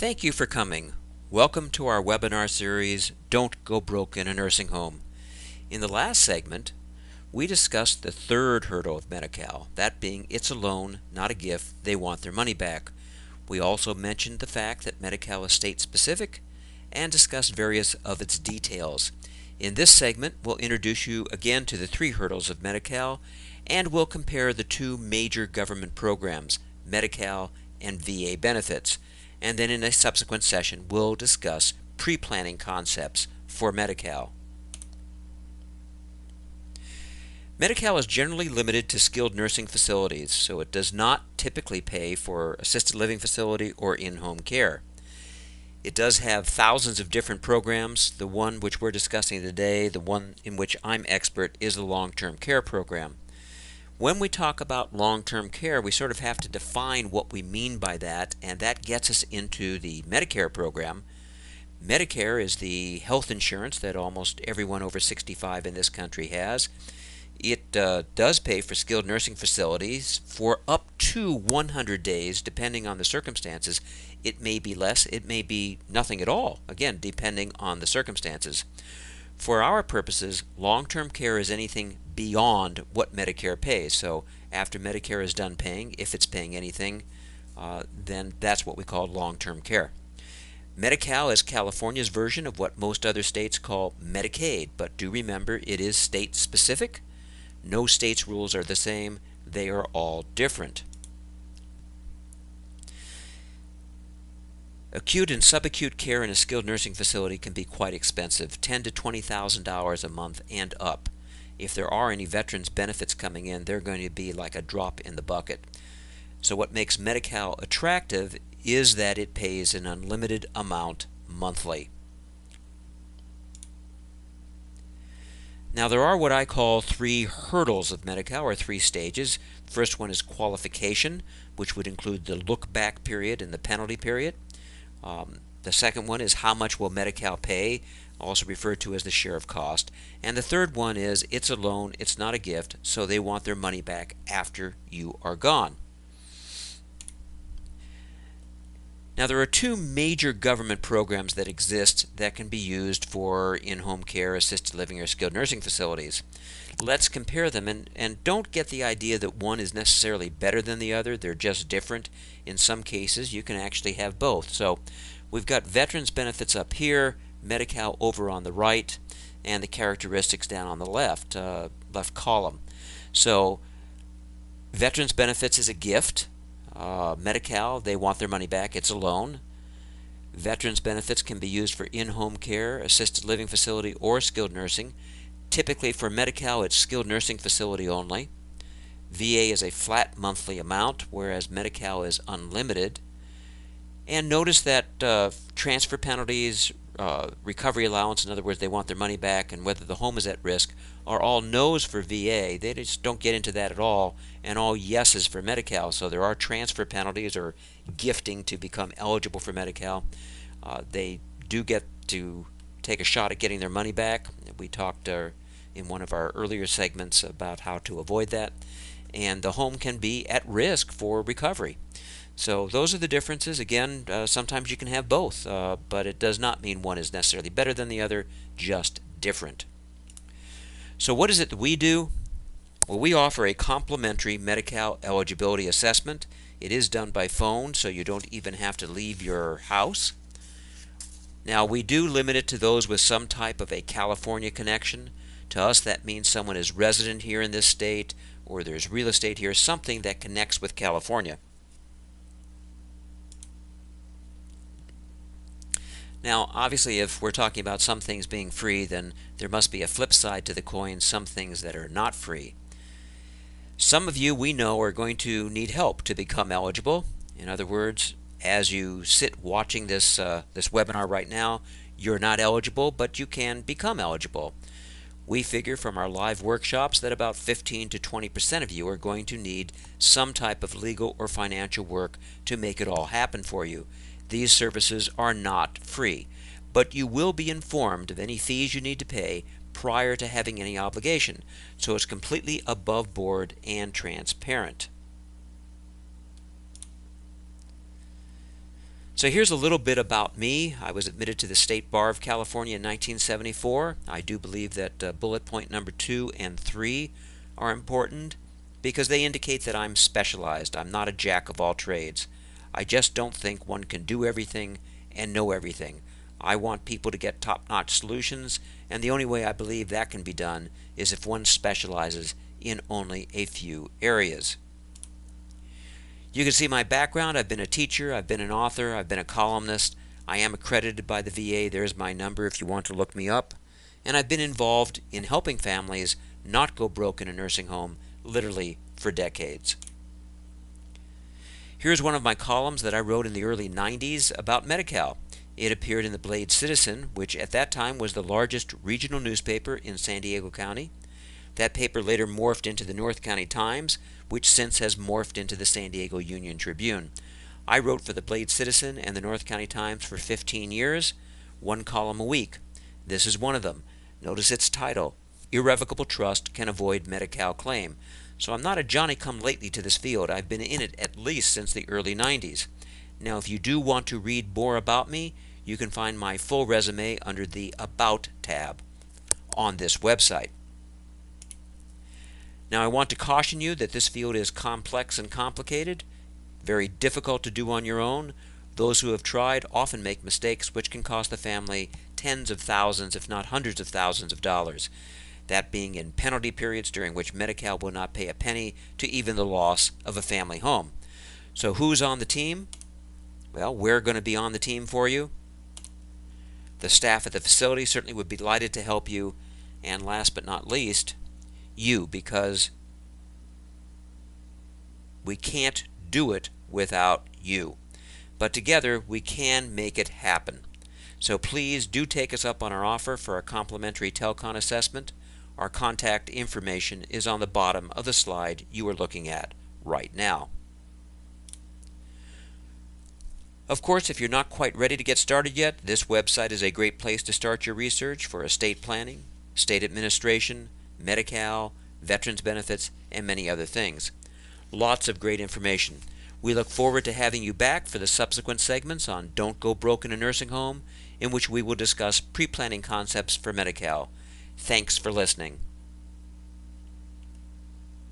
Thank you for coming. Welcome to our webinar series, Don't Go Broke in a Nursing Home. In the last segment, we discussed the third hurdle of Medi-Cal, that being it's a loan, not a gift, they want their money back. We also mentioned the fact that Medi-Cal is state-specific and discussed various of its details. In this segment, we'll introduce you again to the three hurdles of Medi-Cal, and we'll compare the two major government programs, Medi-Cal and VA benefits. And then in a subsequent session, we'll discuss pre-planning concepts for Medi-Cal. Medi-Cal is generally limited to skilled nursing facilities, so it does not typically pay for assisted living facility or in-home care. It does have thousands of different programs. The one which we're discussing today, the one in which I'm expert, is the long-term care program. When we talk about long-term care, we sort of have to define what we mean by that, and that gets us into the Medicare program. Medicare is the health insurance that almost everyone over 65 in this country has. It does pay for skilled nursing facilities for up to 100 days, depending on the circumstances. It may be less, it may be nothing at all, again, depending on the circumstances. For our purposes, long-term care is anything beyond what Medicare pays. So after Medicare is done paying, if it's paying anything, then that's what we call long-term care. Medi-Cal is California's version of what most other states call Medicaid, but do remember it is state-specific. No state's rules are the same. They are all different. Acute and subacute care in a skilled nursing facility can be quite expensive, $10,000 to $20,000 a month and up. If there are any veterans benefits coming in, they're going to be like a drop in the bucket. So what makes Medi-Cal attractive is that it pays an unlimited amount monthly. Now there are what I call three hurdles of Medi-Cal, or three stages. The first one is qualification, which would include the look-back period and the penalty period. The second one is how much will Medi-Cal pay, also referred to as the share of cost. And the third one is it's a loan, it's not a gift, so they want their money back after you are gone. Now there are two major government programs that exist that can be used for in-home care, assisted living, or skilled nursing facilities. Let's compare them, and don't get the idea that one is necessarily better than the other. They're just different. In some cases you can actually have both. So we've got veterans benefits up here, Medi-Cal over on the right, and the characteristics down on the left column. So veterans benefits is a gift. Medi-Cal, they want their money back, it's a loan. Veterans benefits can be used for in-home care, assisted living facility, or skilled nursing. Typically for Medi-Cal, it's skilled nursing facility only. VA is a flat monthly amount, whereas Medi-Cal is unlimited. And notice that transfer penalties, recovery allowance, in other words, they want their money back, and whether the home is at risk, are all no's for VA. They just don't get into that at all, and all yeses for Medi-Cal. So there are transfer penalties or gifting to become eligible for Medi-Cal. They do get to take a shot at getting their money back. We talked in one of our earlier segments about how to avoid that. And the home can be at risk for recovery. So those are the differences. Again, sometimes you can have both, but it does not mean one is necessarily better than the other, just different. So what is it that we do? Well, we offer a complimentary Medi-Cal eligibility assessment. It is done by phone, so you don't even have to leave your house. Now, we do limit it to those with some type of a California connection. To us, that means someone is resident here in this state, or there's real estate here, something that connects with California. Now, obviously, if we're talking about some things being free, then there must be a flip side to the coin, some things that are not free. Some of you we know are going to need help to become eligible. In other words, as you sit watching this webinar right now, you're not eligible, but you can become eligible. We figure from our live workshops that about 15 to 20% of you are going to need some type of legal or financial work to make it all happen for you. These services are not free, but you will be informed of any fees you need to pay prior to having any obligation, so it's completely above board and transparent. So here's a little bit about me. I was admitted to the State Bar of California in 1974. I do believe that bullet point number 2 and 3 are important because they indicate that I'm specialized. I'm not a jack of all trades. I just don't think one can do everything and know everything. I want people to get top-notch solutions, and the only way I believe that can be done is if one specializes in only a few areas. You can see my background. I've been a teacher, I've been an author, I've been a columnist. I am accredited by the VA. There's my number if you want to look me up. And I've been involved in helping families not go broke in a nursing home literally for decades. Here's one of my columns that I wrote in the early 90s about Medi-Cal. It appeared in the Blade Citizen, which at that time was the largest regional newspaper in San Diego County. That paper later morphed into the North County Times, which since has morphed into the San Diego Union Tribune. I wrote for the Blade Citizen and the North County Times for 15 years, one column a week. This is one of them. Notice its title, Irrevocable Trust Can Avoid Medi-Cal Claim. So I'm not a Johnny-come-lately to this field. I've been in it at least since the early 90s. Now, if you do want to read more about me, you can find my full resume under the About tab on this website. Now, I want to caution you that this field is complex and complicated, very difficult to do on your own. Those who have tried often make mistakes which can cost the family tens of thousands, if not hundreds of thousands of dollars. That being in penalty periods during which Medi-Cal will not pay a penny to even the loss of a family home. So who's on the team? Well, we're going to be on the team for you. The staff at the facility certainly would be delighted to help you. And last but not least, you, because we can't do it without you. But together we can make it happen. So please do take us up on our offer for a complimentary Telcon assessment. Our contact information is on the bottom of the slide you are looking at right now. Of course, if you're not quite ready to get started yet, this website is a great place to start your research for estate planning, state administration, Medi-Cal, veterans benefits, and many other things. Lots of great information. We look forward to having you back for the subsequent segments on Don't Go Broke in a Nursing Home, in which we will discuss pre-planning concepts for Medi-Cal. Thanks for listening.